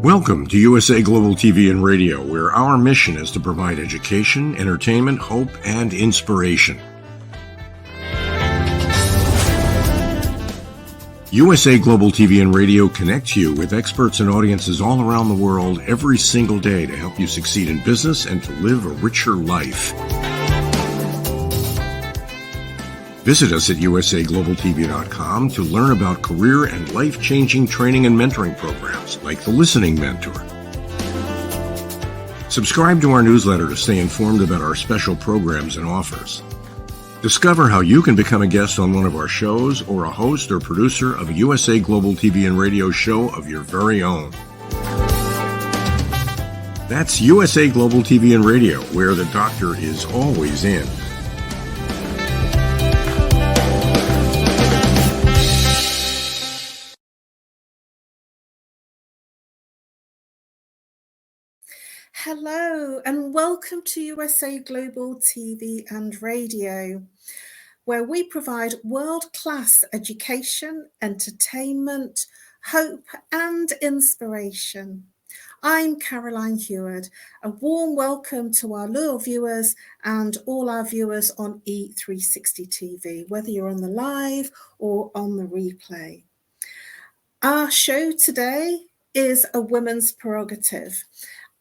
Welcome to USA Global TV and Radio, where our mission is to provide education, entertainment, hope, and inspiration. USA Global TV and Radio connects you with experts and audiences all around the world every single day to help you succeed in business and to live a richer life. Visit us at usaglobaltv.com to learn about career and life-changing training and mentoring programs like the Listening Mentor. Subscribe to our newsletter to stay informed about our special programs and offers. Discover how you can become a guest on one of our shows or a host or producer of a USA Global TV and Radio show of your very own. That's USA Global TV and Radio, where the doctor is always in. Hello and welcome to USA Global TV and Radio, where we provide world-class education, entertainment, hope and inspiration. I'm Caroline Heward. A warm welcome to our loyal viewers and all our viewers on E360 TV, whether you're on the live or on the replay. Our show today is a women's prerogative.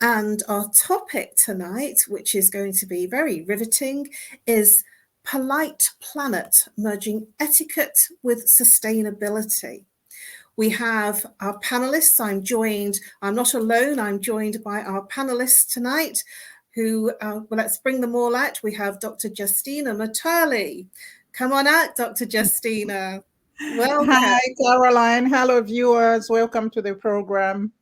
And our topic tonight, which is going to be very riveting, is Polite Planet, merging etiquette with sustainability. We have our panelists. I'm not alone, I'm joined by our panelists tonight who, well, let's bring them all out. We have Dr. Justina MUTALE. Come on out, Dr. Justina. Welcome. Hi, Caroline. Hello, viewers. Welcome to the program.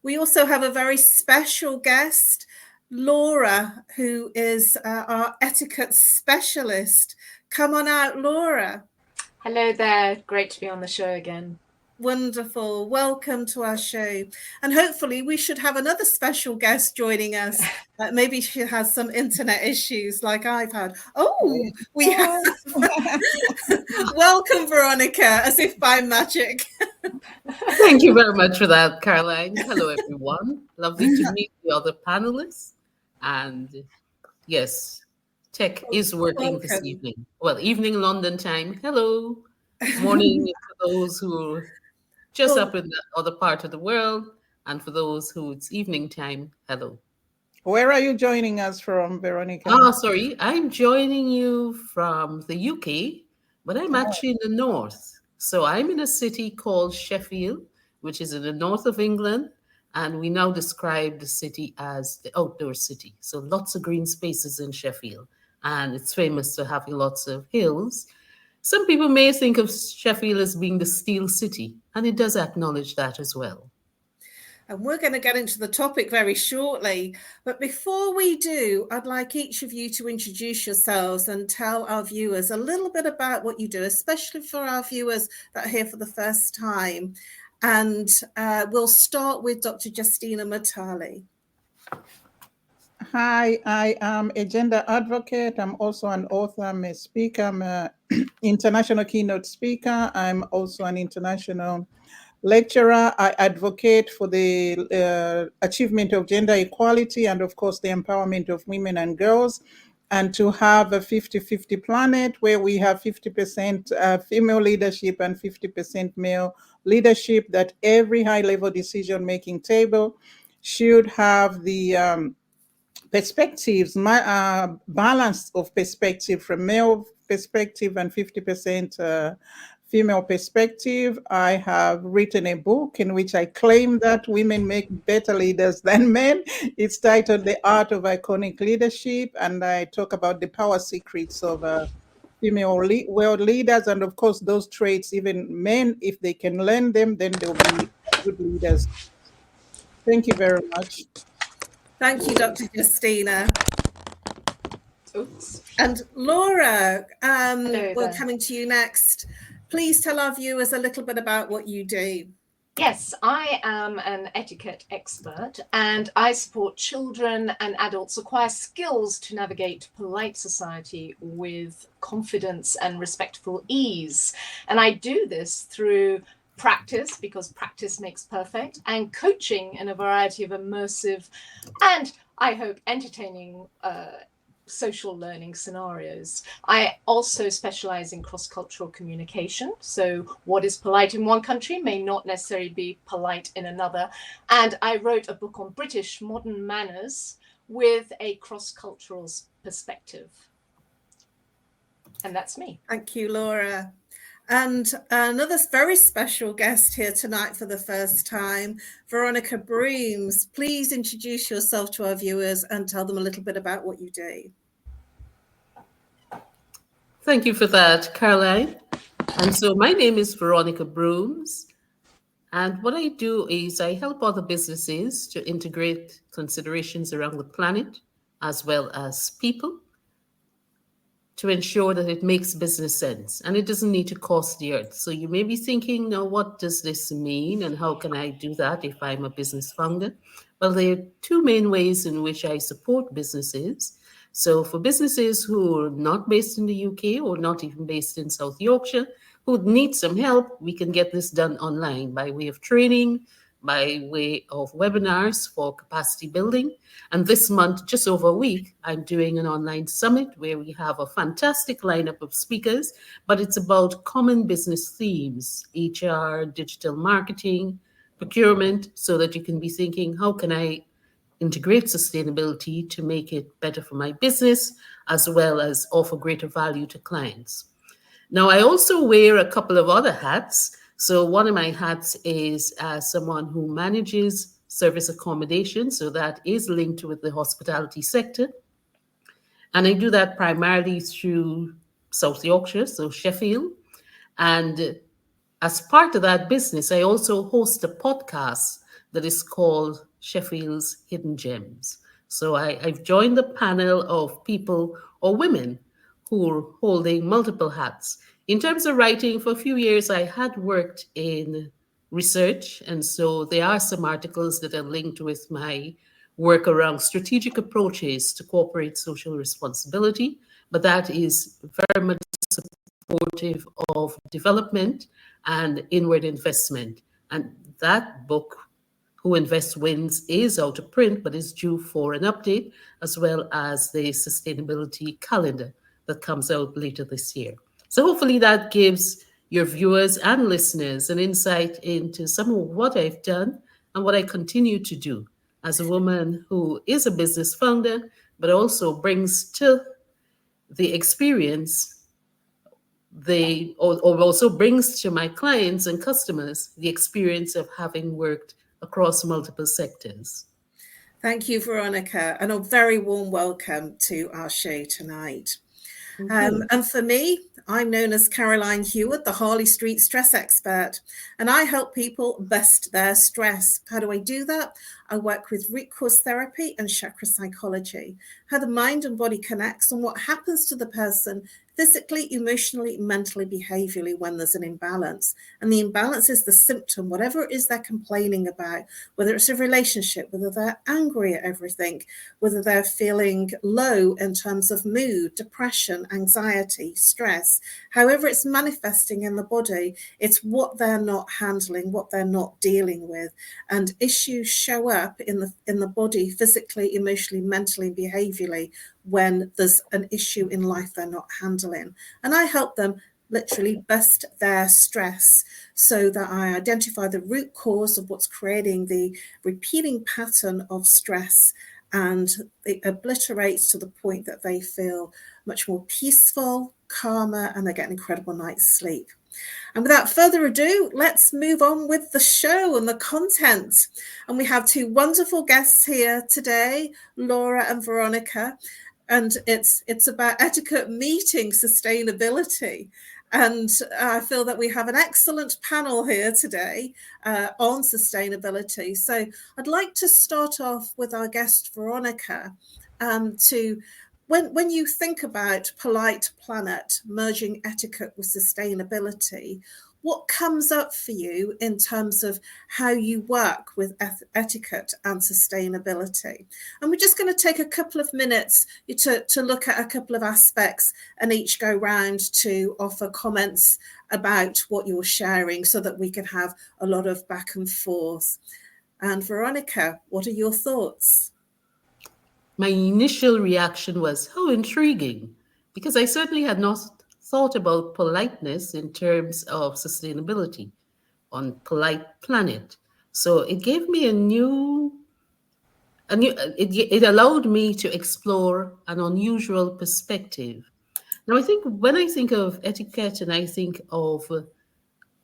We also have a very special guest, Laura, who is our etiquette specialist. Come on out, Laura. Hello there. Great to be on the show again. Wonderful. Welcome to our show. And hopefully we should have another special guest joining us. Maybe she has some internet issues like I've had. Oh, we have. Welcome, Veronica, as if by magic. Thank you very much for that, Caroline. Hello, everyone. Lovely to meet the other panelists. And yes, tech is working this evening. Well, evening London time. Hello. Morning to those who are just up in the other part of the world. And for those who it's evening time, hello. Where are you joining us from, Veronica? Oh, sorry. I'm joining you from the UK, but I'm actually in the north. So I'm in a city called Sheffield, which is in the north of England. And we now describe the city as the outdoor city. So lots of green spaces in Sheffield. And it's famous for having lots of hills. Some people may think of Sheffield as being the steel city, and it does acknowledge that as well. And we're going to get into the topic very shortly. But before we do, I'd like each of you to introduce yourselves and tell our viewers a little bit about what you do, especially for our viewers that are here for the first time. And we'll start with Dr. Justina MUTALE. Hi, I am a gender advocate. I'm also an author. I'm a speaker. I'm an international keynote speaker. I'm also an international lecturer. I advocate for the achievement of gender equality and, of course, the empowerment of women and girls, and to have a 50-50 planet where we have 50% female leadership and 50% male leadership, that every high-level decision-making table should have the perspectives, balance of perspective from male perspective and 50% female perspective. I have written a book in which I claim that women make better leaders than men. It's titled The Art of Iconic Leadership, and I talk about the power secrets of female world leaders. And of course, those traits, even men, if they can learn them, then they'll be good leaders. Thank you very much. Thank you, Dr. Justina. Oops. And Laura, we're coming to you next. Please tell our viewers a little bit about what you do. Yes, I am an etiquette expert and I support children and adults acquire skills to navigate polite society with confidence and respectful ease. And I do this through practice, because practice makes perfect, and coaching in a variety of immersive and, I hope, entertaining social learning scenarios. I also specialize in cross-cultural communication. So what is polite in one country may not necessarily be polite in another. And I wrote a book on British modern manners with a cross-cultural perspective. And that's me. Thank you, Laura. And another very special guest here tonight for the first time, Veronica Broomes. Please introduce yourself to our viewers and tell them a little bit about what you do. Thank you for that, Caroline. And so my name is Veronica Broomes. And what I do is I help other businesses to integrate considerations around the planet as well as people to ensure that it makes business sense and it doesn't need to cost the earth. So you may be thinking, now, what does this mean and how can I do that if I'm a business founder? Well, there are two main ways in which I support businesses. So for businesses who are not based in the UK or not even based in South Yorkshire, who need some help, we can get this done online by way of training, by way of webinars for capacity building. And this month, just over a week, I'm doing an online summit where we have a fantastic lineup of speakers, but it's about common business themes, HR, digital marketing, procurement, so that you can be thinking, how can I integrate sustainability to make it better for my business, as well as offer greater value to clients. Now, I also wear a couple of other hats. So one of my hats is someone who manages service accommodation. So that is linked with the hospitality sector. And I do that primarily through South Yorkshire, so Sheffield. And as part of that business, I also host a podcast that is called Sheffield's Hidden Gems. So I've joined the panel of people or women who are holding multiple hats. In terms of writing, for a few years, I had worked in research. And so there are some articles that are linked with my work around strategic approaches to corporate social responsibility. But that is very much supportive of development and inward investment. And that book, Who Invests Wins, is out of print, but is due for an update, as well as the sustainability calendar that comes out later this year. So hopefully that gives your viewers and listeners an insight into some of what I've done and what I continue to do as a woman who is a business founder, but also brings to the experience or also brings to my clients and customers the experience of having worked across multiple sectors. Thank you, Veronica, and a very warm welcome to our show tonight. And for me, I'm known as Caroline Heward, the Harley Street stress expert, and I help people bust their stress. How do I do that? I work with root cause therapy and chakra psychology, how the mind and body connects and what happens to the person physically, emotionally, mentally, behaviorally when there's an imbalance. And the imbalance is the symptom, whatever it is they're complaining about, whether it's a relationship, whether they're angry at everything, whether they're feeling low in terms of mood, depression, anxiety, stress, however it's manifesting in the body, it's what they're not handling, what they're not dealing with. And issues show up in the body physically, emotionally, mentally, behaviorally when there's an issue in life they're not handling. And I help them literally bust their stress so that I identify the root cause of what's creating the repeating pattern of stress, and it obliterates to the point that they feel much more peaceful, calmer, and they get an incredible night's sleep. And without further ado, let's move on with the show and the content. And we have two wonderful guests here today, Laura and Veronica. And it's about etiquette meeting sustainability. And I feel that we have an excellent panel here today on sustainability. So I'd like to start off with our guest, Veronica, when you think about polite planet, merging etiquette with sustainability, what comes up for you in terms of how you work with etiquette and sustainability. And we're just going to take a couple of minutes to look at a couple of aspects and each go round to offer comments about what you're sharing so that we can have a lot of back and forth. And Veronica, what are your thoughts? My initial reaction was, how intriguing, because I certainly had not thought about politeness in terms of sustainability on Polite Planet. So it gave me it allowed me to explore an unusual perspective. Now, I think when I think of etiquette and I think of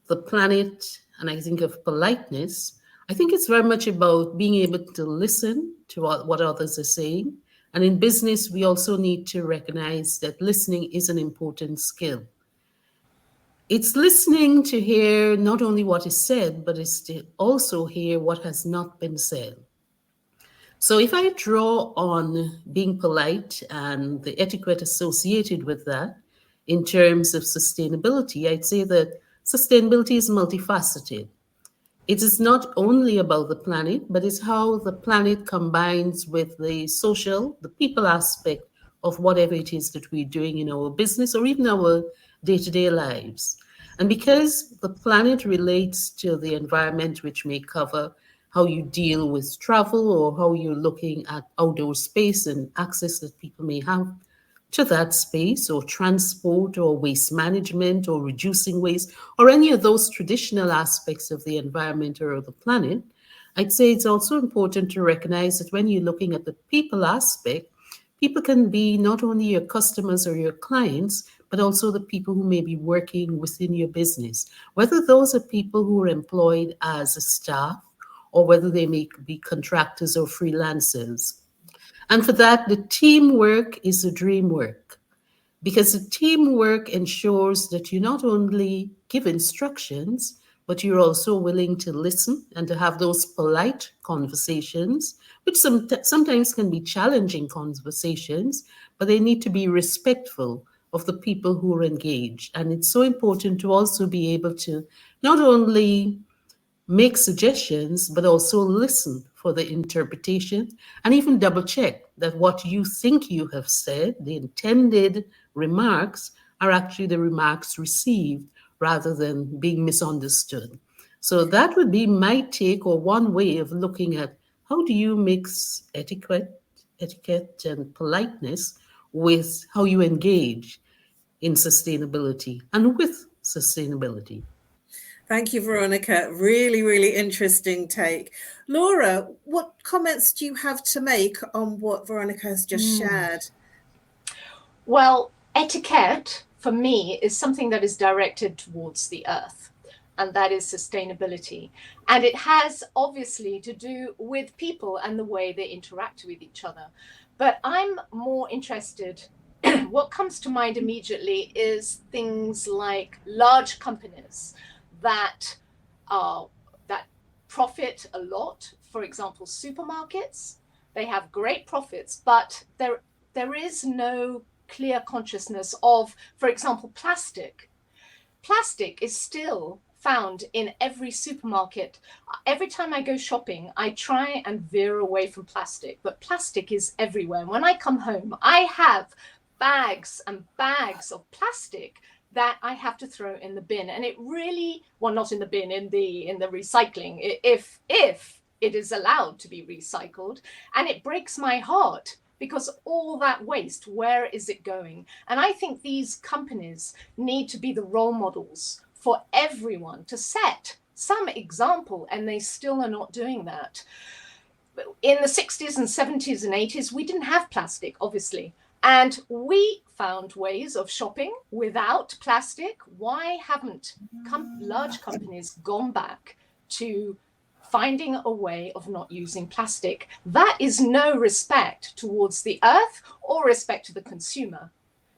the planet and I think of politeness, I think it's very much about being able to listen to what others are saying. And in business, we also need to recognize that listening is an important skill. It's listening to hear not only what is said, but it's to also hear what has not been said. So if I draw on being polite and the etiquette associated with that in terms of sustainability, I'd say that sustainability is multifaceted. It is not only about the planet, but it's how the planet combines with the social, the people aspect of whatever it is that we're doing in our business or even our day-to-day lives. And because the planet relates to the environment, which may cover how you deal with travel or how you're looking at outdoor space and access that people may have to that space, or transport or waste management or reducing waste or any of those traditional aspects of the environment or of the planet, I'd say it's also important to recognize that when you're looking at the people aspect, people can be not only your customers or your clients, but also the people who may be working within your business, whether those are people who are employed as a staff or whether they may be contractors or freelancers. And for that, the teamwork is the dream work, because the teamwork ensures that you not only give instructions, but you're also willing to listen and to have those polite conversations, which sometimes can be challenging conversations, but they need to be respectful of the people who are engaged. And it's so important to also be able to not only make suggestions, but also listen for the interpretation and even double check that what you think you have said, the intended remarks, are actually the remarks received rather than being misunderstood. So that would be my take, or one way of looking at how do you mix etiquette and politeness with how you engage in sustainability and with sustainability. Thank you, Veronica. Really, really interesting take. Laura, what comments do you have to make on what Veronica has just shared? Well, etiquette for me is something that is directed towards the earth, and that is sustainability. And it has obviously to do with people and the way they interact with each other. But I'm more interested, what comes to mind immediately is things like large companies that profit a lot. For example, supermarkets, they have great profits, but there is no clear consciousness of, for example, plastic. Plastic is still found in every supermarket. Every time I go shopping, I try and veer away from plastic, but plastic is everywhere. When I come home, I have bags and bags of plastic that I have to throw in the bin. And it really, well, not in the bin, in the recycling, if it is allowed to be recycled. And it breaks my heart, because all that waste, where is it going? And I think these companies need to be the role models for everyone, to set some example, and they still are not doing that. In the 60s and 70s and 80s, we didn't have plastic, obviously. And we found ways of shopping without plastic. Why haven't large companies gone back to finding a way of not using plastic? That is no respect towards the earth or respect to the consumer,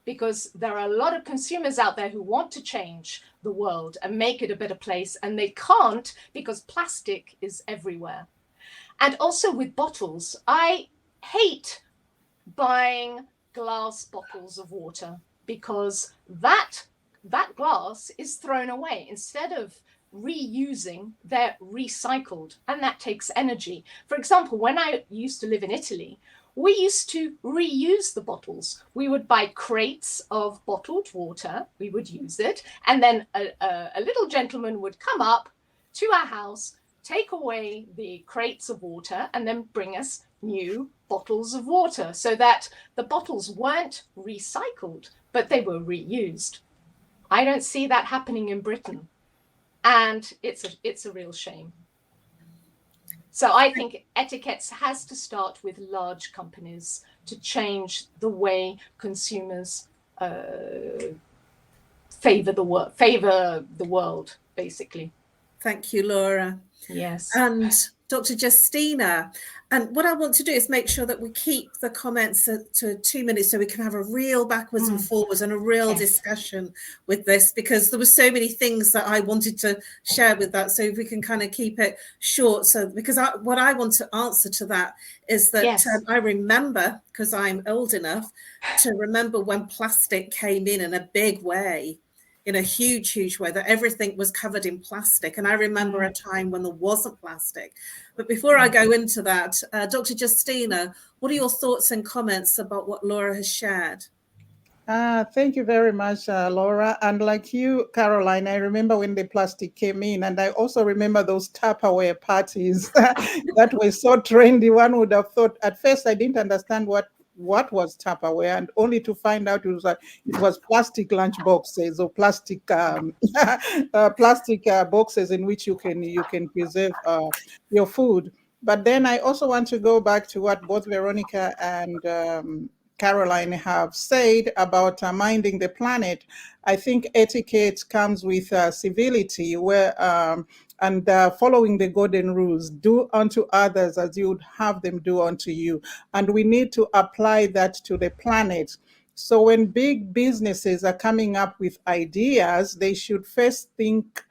because there are a lot of consumers out there who want to change the world and make it a better place, and they can't because plastic is everywhere. And also with bottles, I hate buying glass bottles of water, because that that glass is thrown away. Instead of reusing, they're recycled, and that takes energy. For example, when I used to live in Italy, we used to reuse the bottles. We would buy crates of bottled water, we would use it, and then a little gentleman would come up to our house, take away the crates of water, and then bring us new bottles of water, so that the bottles weren't recycled, but they were reused. I don't see that happening in Britain, and it's a real shame. So I think etiquette has to start with large companies to change the way consumers favor the world, basically. Thank you, Laura. Yes. And Dr. Justina. And what I want to do is make sure that we keep the comments to 2 minutes so we can have a real backwards and forwards and a real discussion with this, because there were so many things that I wanted to share with that. So if we can kind of keep it short. So because what I want to answer to that is that I remember, because I'm old enough to remember when plastic came in a big way, in a huge way, that everything was covered in plastic. And I remember a time when there wasn't plastic. But before I go into that, Dr. Justina, what are your thoughts and comments about what Laura has shared? Thank you very much, Laura. And like you, Caroline, I remember when the plastic came in, and I also remember those Tupperware parties that were so trendy. One would have thought, at first I didn't understand what was Tupperware, and only to find out it was plastic lunch boxes or plastic boxes in which you can preserve your food. But then I also want to go back to what both Veronica and Caroline have said about minding the planet. I think etiquette comes with civility, where and following the golden rules: do unto others as you would have them do unto you. And we need to apply that to the planet. So when big businesses are coming up with ideas, they should first think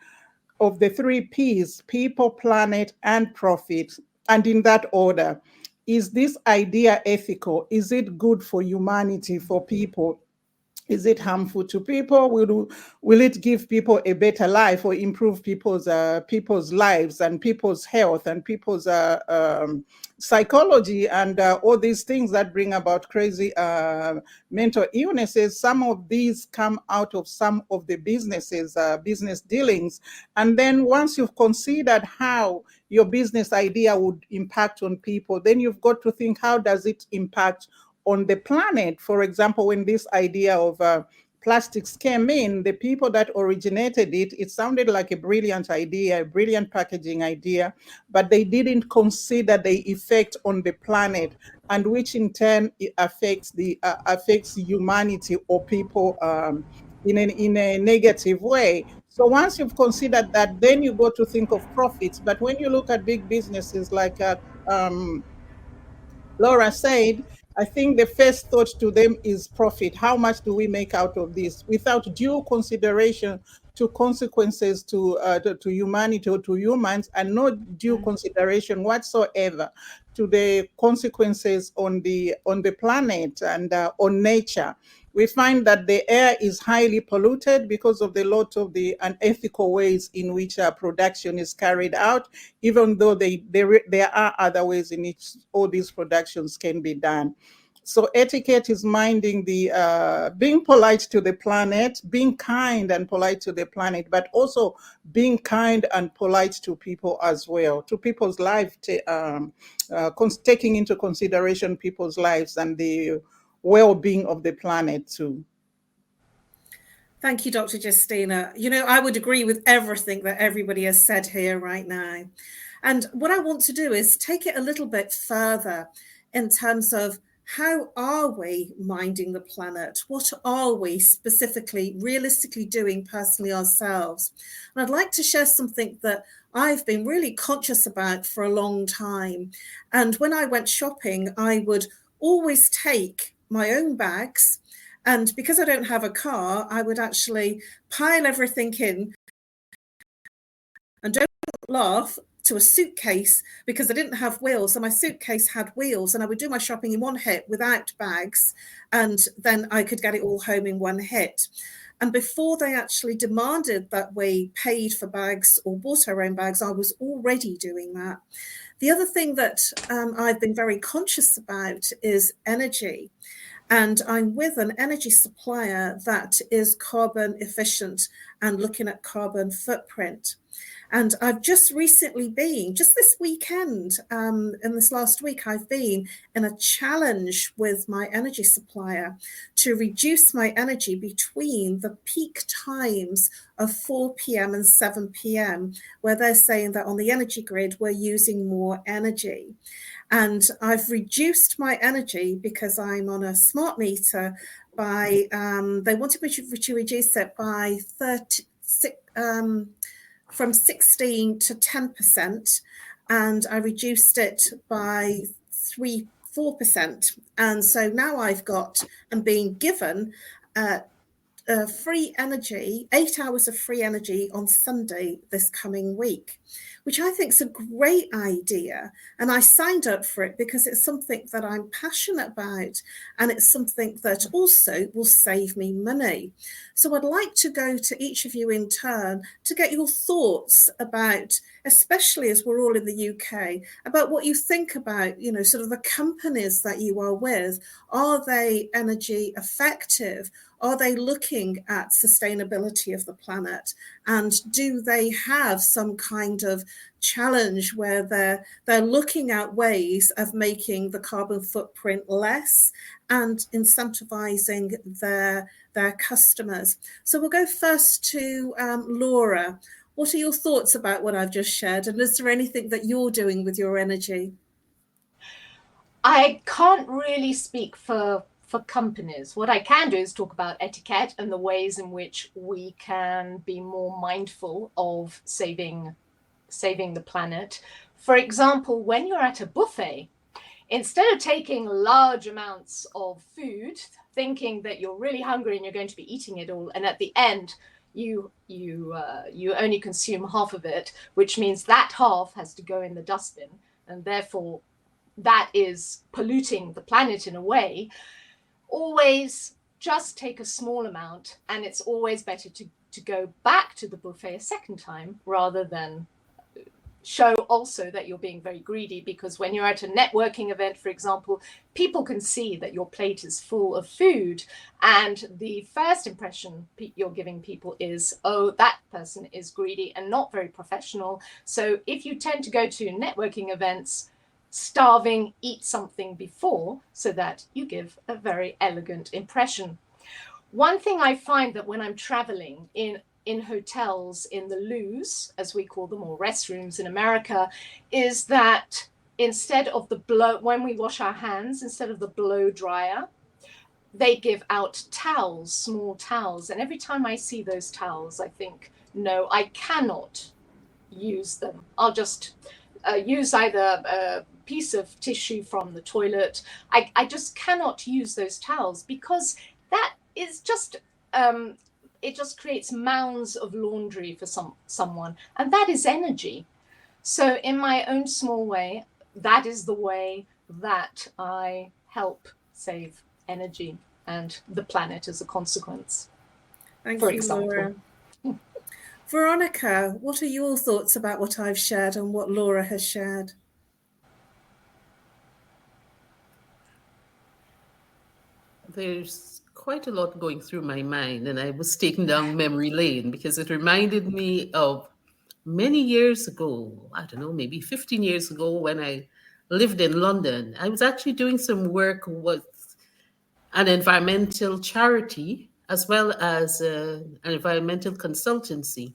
of the 3 P's: people, planet, and profit, and in that order. Is this idea ethical? Is it good for humanity, for people? Is it harmful to people? Will it give people a better life or improve people's lives and people's health and people's psychology and all these things that bring about crazy mental illnesses? Some of these come out of some of the business dealings. And then once you've considered how your business idea would impact on people, then you've got to think, how does it impact on the planet? For example, when this idea of plastics came in, the people that originated it, it sounded like a brilliant idea, a brilliant packaging idea, but they didn't consider the effect on the planet, and which in turn affects humanity or people in a negative way. So once you've considered that, then you go to think of profits. But when you look at big businesses like Laura said, I think the first thought to them is profit. How much do we make out of this, without due consideration to consequences to humanity or to humans, and no due consideration whatsoever to the consequences on the planet and on nature. We find that the air is highly polluted because of the lot of the unethical ways in which production is carried out, even though there are other ways in which all these productions can be done. So etiquette is minding being polite to the planet, being kind and polite to the planet, but also being kind and polite to people as well, to people's lives, taking into consideration people's lives and the well-being of the planet too. Thank you, Dr. Justina. I would agree with everything that everybody has said here right now. And what I want to do is take it a little bit further in terms of, how are we minding the planet? What are we specifically, realistically doing personally ourselves? And I'd like to share something that I've been really conscious about for a long time. And when I went shopping, I would always take my own bags. And because I don't have a car, I would actually pile everything in. And don't laugh, to a suitcase because I didn't have wheels, and my suitcase had wheels, and I would do my shopping in one hit without bags, and then I could get it all home in one hit. And before they actually demanded that we paid for bags or bought our own bags, I was already doing that. The other thing that I've been very conscious about is energy. And I'm with an energy supplier that is carbon efficient and looking at carbon footprint. And I've just recently been, just this weekend, in this last week, I've been in a challenge with my energy supplier to reduce my energy between the peak times of 4 p.m. and 7 p.m., where they're saying that on the energy grid, we're using more energy. And I've reduced my energy because I'm on a smart meter by, they wanted me to reduce it by from 16 to 10%, and I reduced it by 4%. And so now I've got and being given free energy, 8 hours of free energy on Sunday this coming week, which I think is a great idea. And I signed up for it because it's something that I'm passionate about, and it's something that also will save me money. So I'd like to go to each of you in turn to get your thoughts about, especially as we're all in the UK, about what you think about, you know, sort of the companies that you are with. Are they energy effective? Are they looking at sustainability of the planet? And do they have some kind of challenge where they're looking at ways of making the carbon footprint less and incentivizing their customers? So we'll go first to Laura. What are your thoughts about what I've just shared? And is there anything that you're doing with your energy? I can't really speak for companies. What I can do is talk about etiquette and the ways in which we can be more mindful of saving the planet. For example, when you're at a buffet, instead of taking large amounts of food, thinking that you're really hungry and you're going to be eating it all, and at the end you only consume half of it, which means that half has to go in the dustbin, and therefore that is polluting the planet in a way. Always just take a small amount, and it's always better to go back to the buffet a second time rather than show also that you're being very greedy, because when you're at a networking event, for example, people can see that your plate is full of food, and the first impression you're giving people is, oh, that person is greedy and not very professional. So if you tend to go to networking events starving, eat something before so that you give a very elegant impression. One thing I find that when I'm traveling in hotels, in the loos, as we call them, or restrooms in America, is that instead of when we wash our hands, instead of the blow dryer, they give out towels, small towels. And every time I see those towels, I think, no, I cannot use them. I'll just use either a piece of tissue from the toilet. I just cannot use those towels, because that is just it just creates mounds of laundry for someone, and that is energy. So in my own small way, that is the way that I help save energy and the planet as a consequence. Thank you, Laura. Veronica, what are your thoughts about what I've shared and what Laura has shared? There's quite a lot going through my mind, and I was taking down memory lane because it reminded me of many years ago, I don't know, maybe 15 years ago, when I lived in London. I was actually doing some work with an environmental charity as well as an environmental consultancy.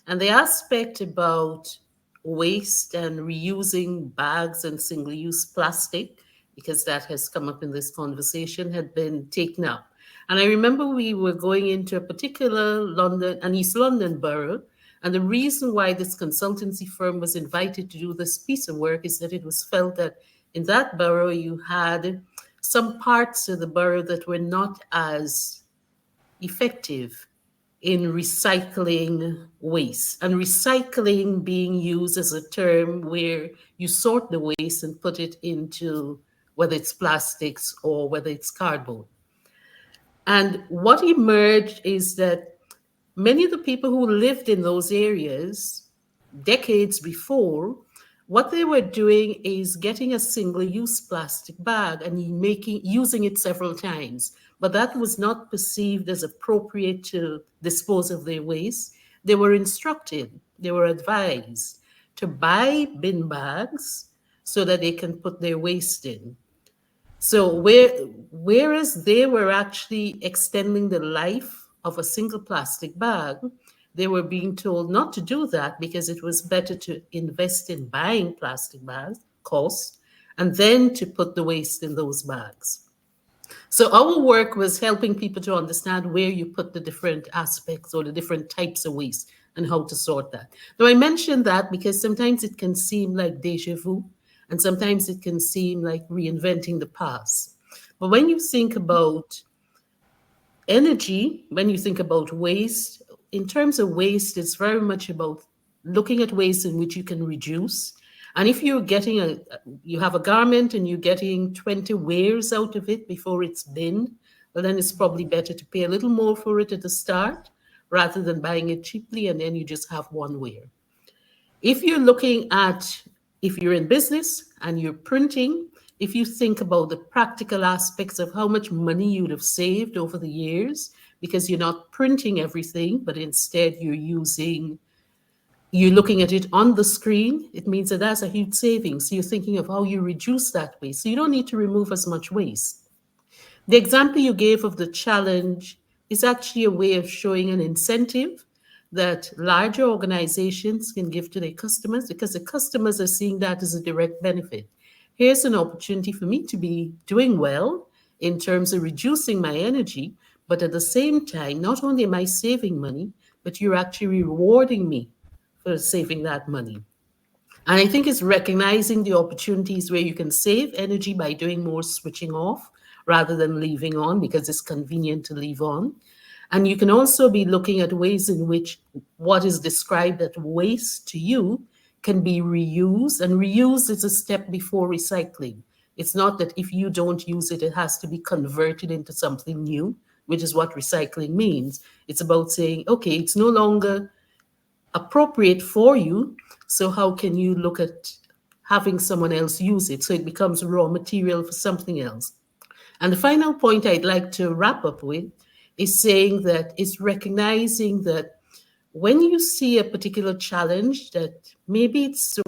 And the aspect about waste and reusing bags and single-use plastic, because that has come up in this conversation, had been taken up. And I remember we were going into a particular an East London borough, and the reason why this consultancy firm was invited to do this piece of work is that it was felt that in that borough you had some parts of the borough that were not as effective in recycling waste, and recycling being used as a term where you sort the waste and put it into whether it's plastics or whether it's cardboard. And what emerged is that many of the people who lived in those areas decades before, what they were doing is getting a single-use plastic bag and using it several times. But that was not perceived as appropriate to dispose of their waste. They were instructed, they were advised to buy bin bags so that they can put their waste in. So whereas they were actually extending the life of a single plastic bag, they were being told not to do that because it was better to invest in buying plastic bags, cost, and then to put the waste in those bags. So our work was helping people to understand where you put the different aspects or the different types of waste and how to sort that. Now, I mentioned that because sometimes it can seem like déjà vu, and sometimes it can seem like reinventing the past. But when you think about energy, when you think about waste, in terms of waste, it's very much about looking at ways in which you can reduce. And if you're getting you have a garment and you're getting 20 wears out of it before it's binned, well, then it's probably better to pay a little more for it at the start rather than buying it cheaply and then you just have one wear. If you're looking at, if you're in business and you're printing, if you think about the practical aspects of how much money you'd have saved over the years, because you're not printing everything, but instead you're looking at it on the screen, it means that that's a huge savings. So you're thinking of how you reduce that waste. So you don't need to remove as much waste. The example you gave of the challenge is actually a way of showing an incentive that larger organizations can give to their customers because the customers are seeing that as a direct benefit. Here's an opportunity for me to be doing well in terms of reducing my energy, but at the same time, not only am I saving money, but you're actually rewarding me for saving that money. And I think it's recognizing the opportunities where you can save energy by doing more switching off rather than leaving on because it's convenient to leave on. And you can also be looking at ways in which what is described as waste to you can be reused. And reuse is a step before recycling. It's not that if you don't use it, it has to be converted into something new, which is what recycling means. It's about saying, okay, it's no longer appropriate for you. So how can you look at having someone else use it so it becomes raw material for something else? And the final point I'd like to wrap up with is saying that it's recognizing that when you see a particular challenge that maybe it's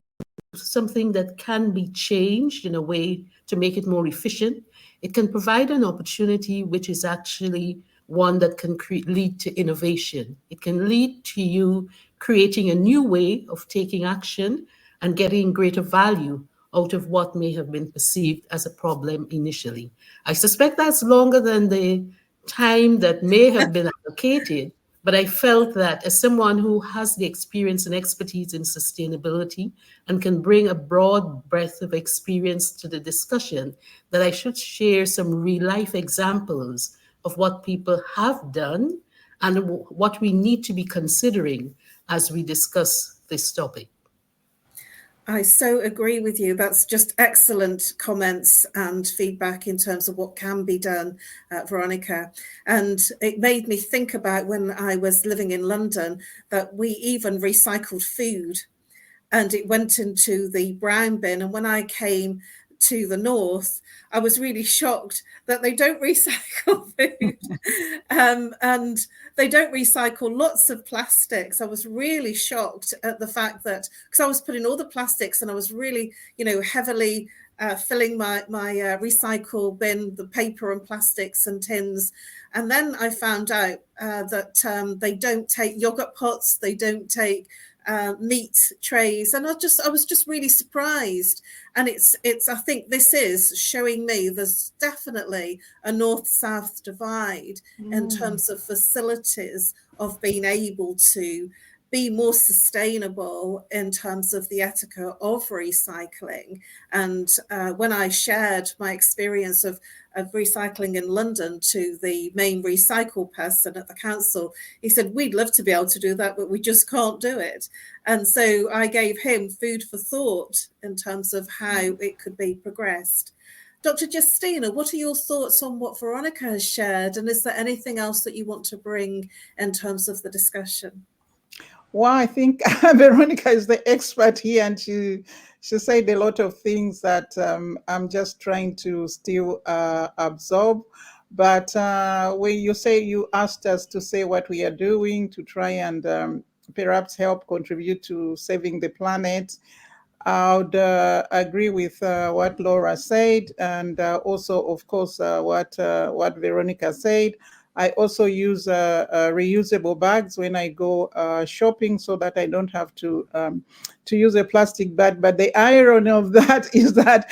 something that can be changed in a way to make it more efficient, it can provide an opportunity which is actually one that can lead to innovation. It can lead to you creating a new way of taking action and getting greater value out of what may have been perceived as a problem initially. I suspect that's longer than the time that may have been allocated, but I felt that as someone who has the experience and expertise in sustainability and can bring a broad breadth of experience to the discussion, that I should share some real life examples of what people have done and what we need to be considering as we discuss this topic. I so agree with you. That's just excellent comments and feedback in terms of what can be done, Veronica. And it made me think about when I was living in London that we even recycled food and it went into the brown bin. And when I came to the north, I was really shocked that they don't recycle food and they don't recycle lots of plastics. I was really shocked at the fact that, because I was putting all the plastics and I was really, heavily filling my recycle bin, the paper and plastics and tins. And then I found out that they don't take yogurt pots, they don't take meat trays, and I was just really surprised. And it's I think this is showing me there's definitely a north-south divide in terms of facilities of being able to be more sustainable in terms of the etiquette of recycling. And when I shared my experience of recycling in London to the main recycle person at the council, he said, we'd love to be able to do that, but we just can't do it. And so I gave him food for thought in terms of how it could be progressed. Dr. Justina, what are your thoughts on what Veronica has shared? And is there anything else that you want to bring in terms of the discussion? Well, I think Veronica is the expert here, and she said a lot of things that I'm just trying to still absorb. But when you asked us to say what we are doing to try and perhaps help contribute to saving the planet, I would agree with what Laura said, and also, of course, what Veronica said. I also use reusable bags when I go shopping, so that I don't have to use a plastic bag. But the irony of that is that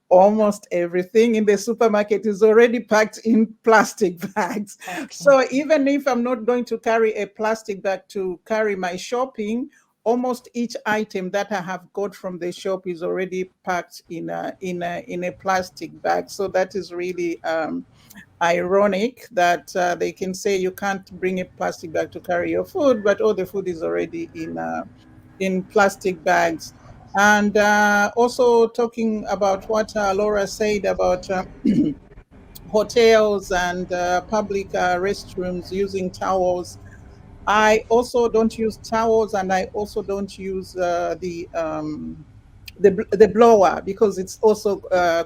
almost everything in the supermarket is already packed in plastic bags. Okay. So even if I'm not going to carry a plastic bag to carry my shopping, almost each item that I have got from the shop is already packed in a plastic bag. So that is really ironic that they can say you can't bring a plastic bag to carry your food, but all the food is already in plastic bags. And also talking about what Laura said about hotels and public restrooms using towels. I also don't use towels, and I also don't use the blower, because it's also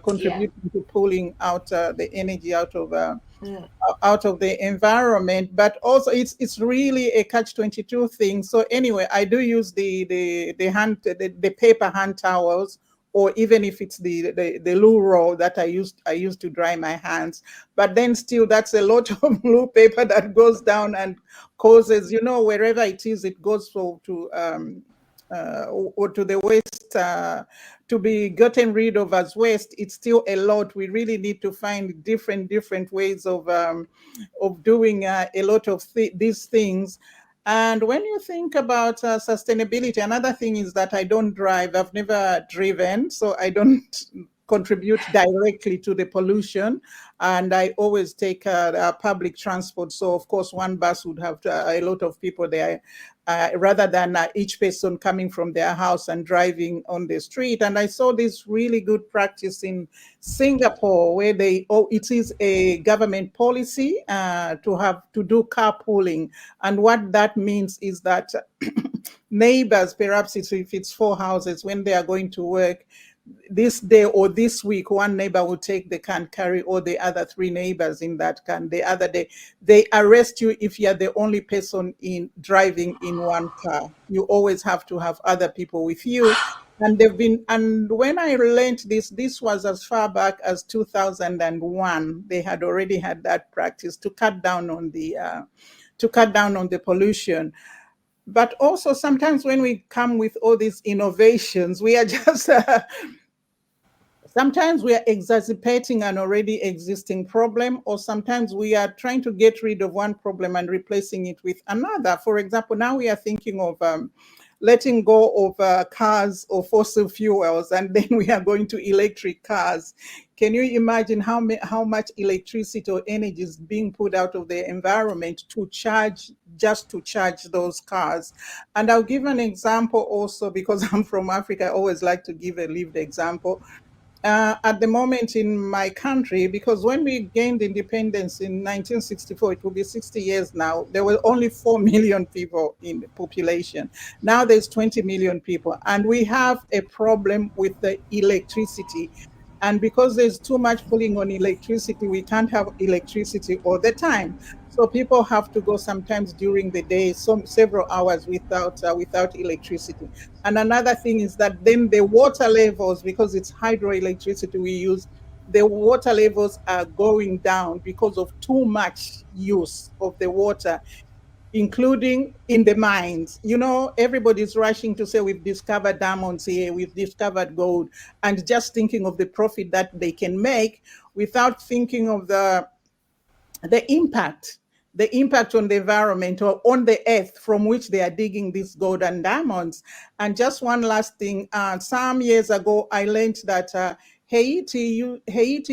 contributing to pulling out the energy out of the environment. But also it's really a catch-22 thing. So anyway, I do use the paper hand towels, or even if it's the loo roll that I use to dry my hands. But then still, that's a lot of loo paper that goes down and causes, wherever it is, it goes to the waste to be gotten rid of as waste. It's still a lot. We really need to find different ways of doing a lot of these things. And when you think about sustainability, another thing is that I don't drive. I've never driven, so I don't contribute directly to the pollution, and I always take public transport. So of course, one bus would have a lot of people there, rather than each person coming from their house and driving on the street. And I saw this really good practice in Singapore, where it is a government policy to do carpooling. And what that means is that neighbors, perhaps if it's 4 houses, when they are going to work, this day or this week, one neighbor will take the car and carry all the other 3 neighbors in that car. The other day, they arrest you if you're the only person driving in one car. You always have to have other people with you. And when I learned this was as far back as 2001. They had already had that practice to cut down on the pollution. But also sometimes when we come with all these innovations, we are just sometimes we are exacerbating an already existing problem, or sometimes we are trying to get rid of one problem and replacing it with another. For example, now we are thinking of letting go of cars or fossil fuels, and then we are going to electric cars. Can you imagine how much electricity or energy is being put out of the environment just to charge those cars? And I'll give an example also, because I'm from Africa. I always like to give a lived example. At the moment in my country, because when we gained independence in 1964, it will be 60 years now, there were only 4 million people in the population. Now there's 20 million people, and we have a problem with the electricity. And because there's too much pulling on electricity, we can't have electricity all the time. So people have to go sometimes during the day, several hours without electricity. And another thing is that then the water levels, because it's hydroelectricity we use, the water levels are going down because of too much use of the water, including in the mines. Everybody's rushing to say we've discovered diamonds here, we've discovered gold, and just thinking of the profit that they can make without thinking of the impact the impact on the environment or on the earth from which they are digging these gold and diamonds. And just one last thing, some years ago, I learned that Haiti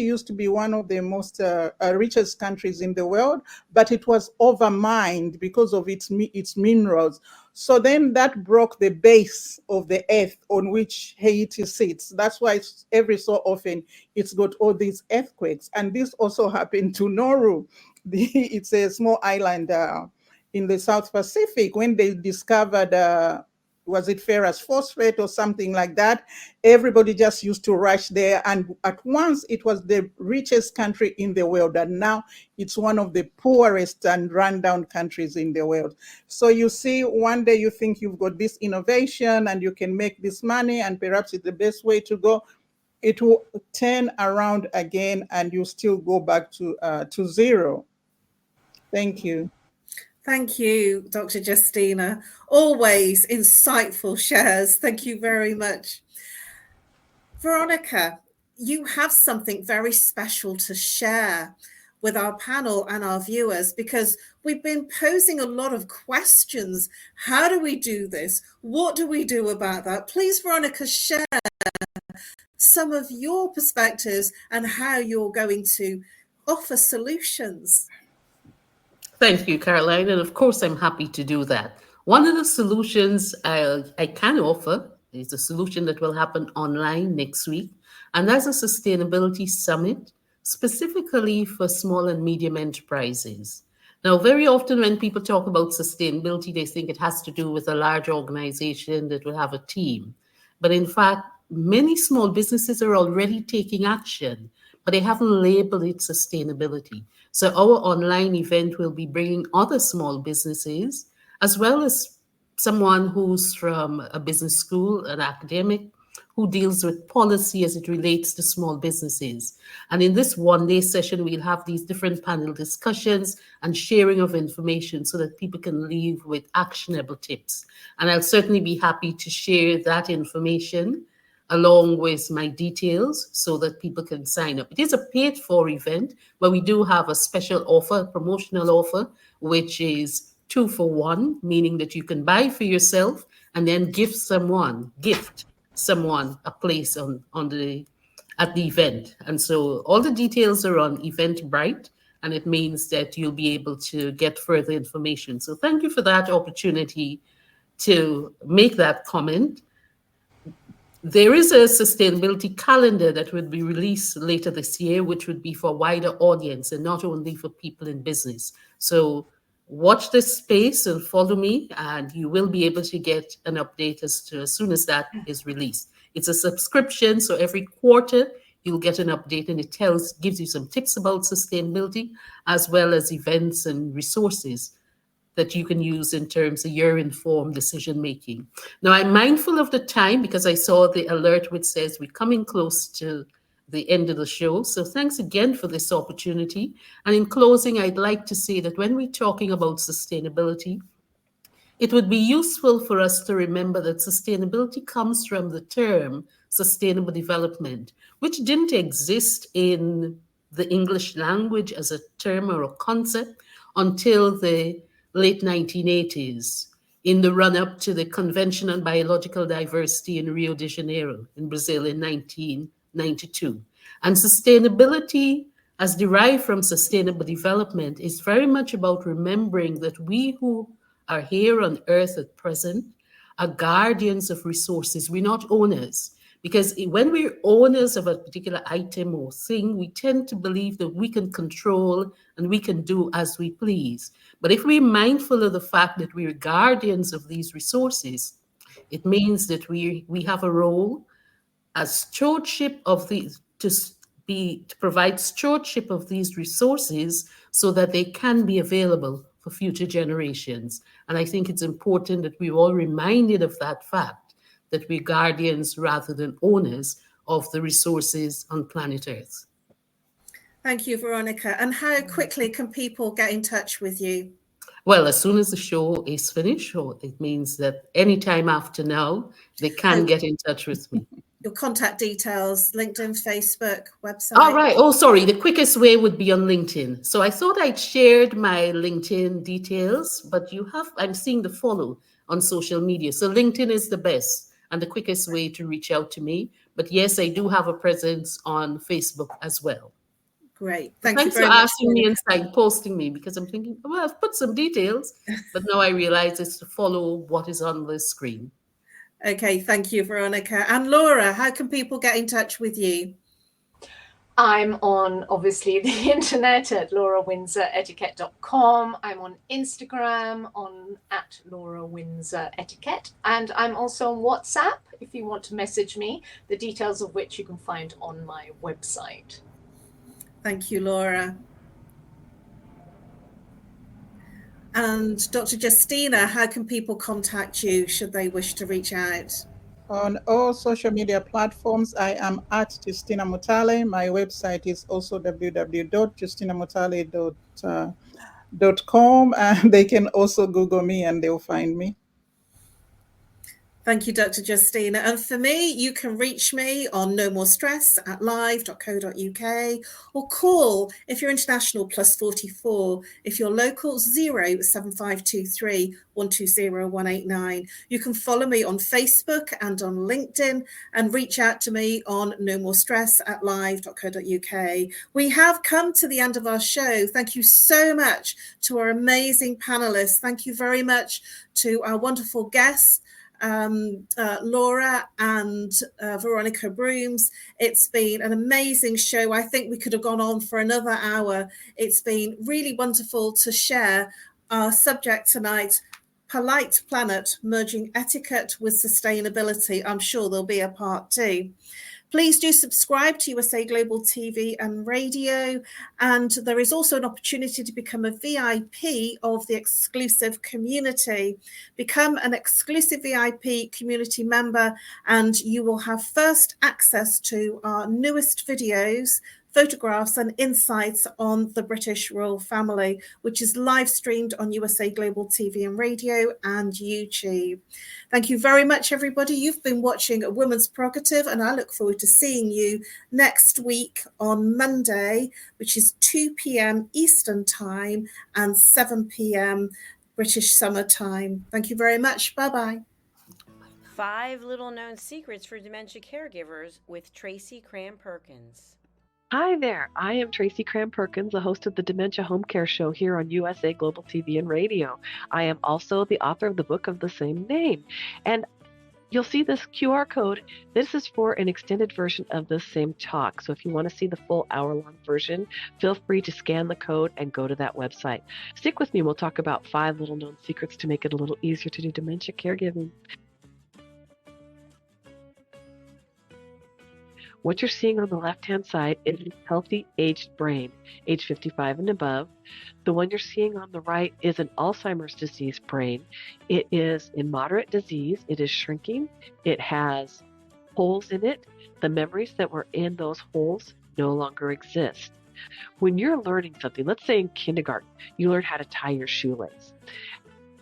used to be one of the most richest countries in the world, but it was overmined because of its minerals. So then that broke the base of the earth on which Haiti sits. That's why every so often it's got all these earthquakes. And this also happened to Nauru. It's a small island in the South Pacific. When they discovered, was it ferrous phosphate or something like that, everybody just used to rush there. And at once it was the richest country in the world. And now it's one of the poorest and rundown countries in the world. So you see, one day you think you've got this innovation and you can make this money and perhaps it's the best way to go. It will turn around again and you still go back to zero. Thank you. Thank you, Dr. Justina. Always insightful shares. Thank you very much. Veronica, you have something very special to share with our panel and our viewers, because we've been posing a lot of questions. How do we do this? What do we do about that? Please, Veronica, share some of your perspectives and how you're going to offer solutions. Thank you, Caroline. And of course, I'm happy to do that. One of the solutions I can offer is a solution that will happen online next week. And that's a sustainability summit specifically for small and medium enterprises. Now, very often when people talk about sustainability, they think it has to do with a large organization that will have a team. But in fact, many small businesses are already taking action, but they haven't labeled it sustainability. So our online event will be bringing other small businesses, as well as someone who's from a business school, an academic, who deals with policy as it relates to small businesses. And in this one-day session, we'll have these different panel discussions and sharing of information so that people can leave with actionable tips. And I'll certainly be happy to share that information along with my details so that people can sign up. It is a paid-for event, but we do have a special offer, a promotional offer, which is 2 for 1, meaning that you can buy for yourself and then gift someone a place at the event. And so all the details are on Eventbrite, and it means that you'll be able to get further information. So thank you for that opportunity to make that comment. There is a sustainability calendar that would be released later this year, which would be for a wider audience and not only for people in business. So watch this space and follow me, and you will be able to get an update as soon as that is released. It's a subscription, so every quarter you'll get an update, and it gives you some tips about sustainability, as well as events and resources that you can use in terms of your informed decision making. Now, I'm mindful of the time because I saw the alert which says we're coming close to the end of the show. So thanks again for this opportunity. And in closing, I'd like to say that when we're talking about sustainability, it would be useful for us to remember that sustainability comes from the term sustainable development, which didn't exist in the English language as a term or a concept until the late 1980s, in the run-up to the Convention on Biological Diversity in Rio de Janeiro in Brazil in 1992. And sustainability, as derived from sustainable development, is very much about remembering that we who are here on Earth at present are guardians of resources. We're not owners. Because when we're owners of a particular item or thing, we tend to believe that we can control and we can do as we please. But if we're mindful of the fact that we're guardians of these resources, it means that we have a role as stewardship of these, to provide stewardship of these resources so that they can be available for future generations. And I think it's important that we're all reminded of that fact, that we're guardians rather than owners of the resources on planet Earth. Thank you, Veronica. And how quickly can people get in touch with you? Well, as soon as the show is finished, or it means that anytime after now, they can get in touch with me. your contact details, LinkedIn, Facebook, website. All right. Oh, sorry. The quickest way would be on LinkedIn. So I thought I'd shared my LinkedIn details, but I'm seeing the follow on social media. So LinkedIn is the best and the quickest way to reach out to me. But yes, I do have a presence on Facebook as well. Great. Thanks you very for much. asking me and posting me, because I'm thinking, well, I've put some details, but now I realize it's to follow what is on the screen. Okay, thank you, Veronica. And Laura, how can people get in touch with you? I'm on, obviously, the internet at laurawindsoretiquette.com. I'm on Instagram at laurawindsoretiquette. And I'm also on WhatsApp if you want to message me, the details of which you can find on my website. Thank you, Laura. And Dr. Justina, how can people contact you should they wish to reach out? On all social media platforms, I am at Justina MUTALE. My website is also www.justinamutale.com, and they can also Google me and they'll find me. Thank you, Dr. Justina. And for me, you can reach me on nomorestress at live.co.uk, or call, if you're international, +44, if you're local, 07523 120 189. You can follow me on Facebook and on LinkedIn, and reach out to me on nomorestress at live.co.uk. We have come to the end of our show. Thank you so much to our amazing panelists. Thank you very much to our wonderful guests, Laura and Veronica Broomes. It's been an amazing show. I think we could have gone on for another hour. It's been really wonderful to share our subject tonight, Polite Planet, Merging Etiquette with Sustainability. I'm sure there'll be a part 2. Please do subscribe to USA Global TV and Radio. And there is also an opportunity to become a VIP of the exclusive community. Become an exclusive VIP community member, and you will have first access to our newest videos, photographs and insights on the British royal family, which is live streamed on USA Global TV and Radio and YouTube. Thank you very much, everybody. You've been watching A Woman's Prerogative, and I look forward to seeing you next week on Monday, which is 2 p.m. Eastern Time and 7 p.m. British Summer Time. Thank you very much. Bye-bye. 5 Little Known Secrets for Dementia Caregivers with Tracy Cram-Perkins. Hi there, I am Tracy Cram-Perkins, the host of the Dementia Home Care Show here on USA Global TV and Radio. I am also the author of the book of the same name. And you'll see this QR code. This is for an extended version of the same talk. So if you want to see the full hour-long version, feel free to scan the code and go to that website. Stick with me. We'll talk about 5 little known secrets to make it a little easier to do dementia caregiving. What you're seeing on the left-hand side is a healthy aged brain, age 55 and above. The one you're seeing on the right is an Alzheimer's disease brain. It is in moderate disease. It is shrinking. It has holes in it. The memories that were in those holes no longer exist. When you're learning something, let's say in kindergarten, you learn how to tie your shoelace.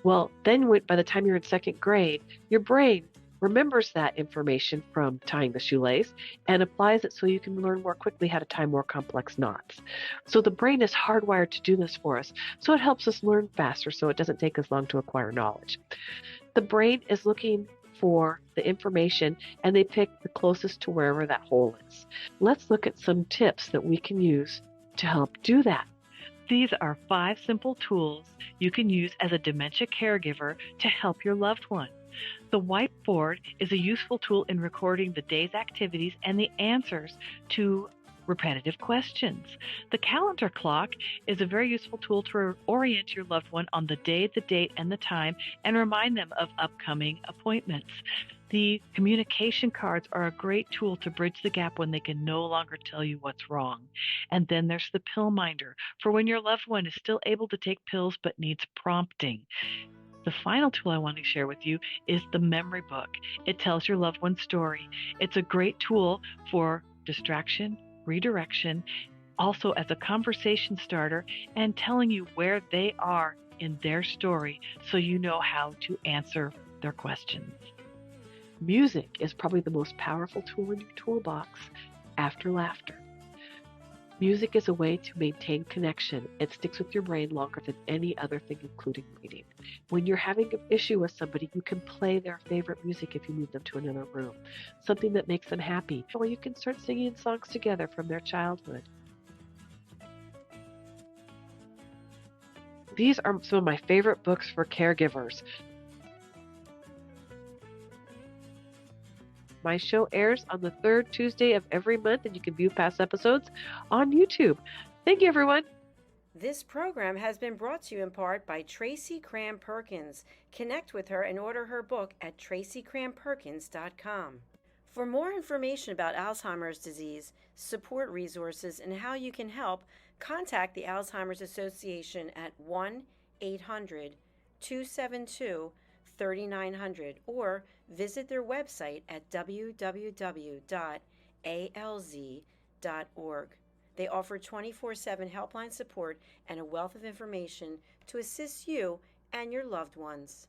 Well, then by the time you're in 2nd grade, your brain remembers that information from tying the shoelace and applies it so you can learn more quickly how to tie more complex knots. So the brain is hardwired to do this for us, so it helps us learn faster so it doesn't take us long to acquire knowledge. The brain is looking for the information and they pick the closest to wherever that hole is. Let's look at some tips that we can use to help do that. These are 5 simple tools you can use as a dementia caregiver to help your loved one. The whiteboard is a useful tool in recording the day's activities and the answers to repetitive questions. The calendar clock is a very useful tool to orient your loved one on the day, the date, and the time, and remind them of upcoming appointments. The communication cards are a great tool to bridge the gap when they can no longer tell you what's wrong. And then there's the pill minder, for when your loved one is still able to take pills but needs prompting. The final tool I want to share with you is the memory book. It tells your loved one's story. It's a great tool for distraction, redirection, also as a conversation starter, and telling you where they are in their story so you know how to answer their questions. Music is probably the most powerful tool in your toolbox after laughter. Music is a way to maintain connection. It sticks with your brain longer than any other thing, including reading. When you're having an issue with somebody, you can play their favorite music if you move them to another room, something that makes them happy, or you can start singing songs together from their childhood. These are some of my favorite books for caregivers. My show airs on the third Tuesday of every month, and you can view past episodes on YouTube. Thank you, everyone. This program has been brought to you in part by Tracy Cram Perkins. Connect with her and order her book at tracycramperkins.com. For more information about Alzheimer's disease, support resources, and how you can help, contact the Alzheimer's Association at 1-800-272-3900 or visit their website at www.alz.org. They offer 24/7 helpline support and a wealth of information to assist you and your loved ones.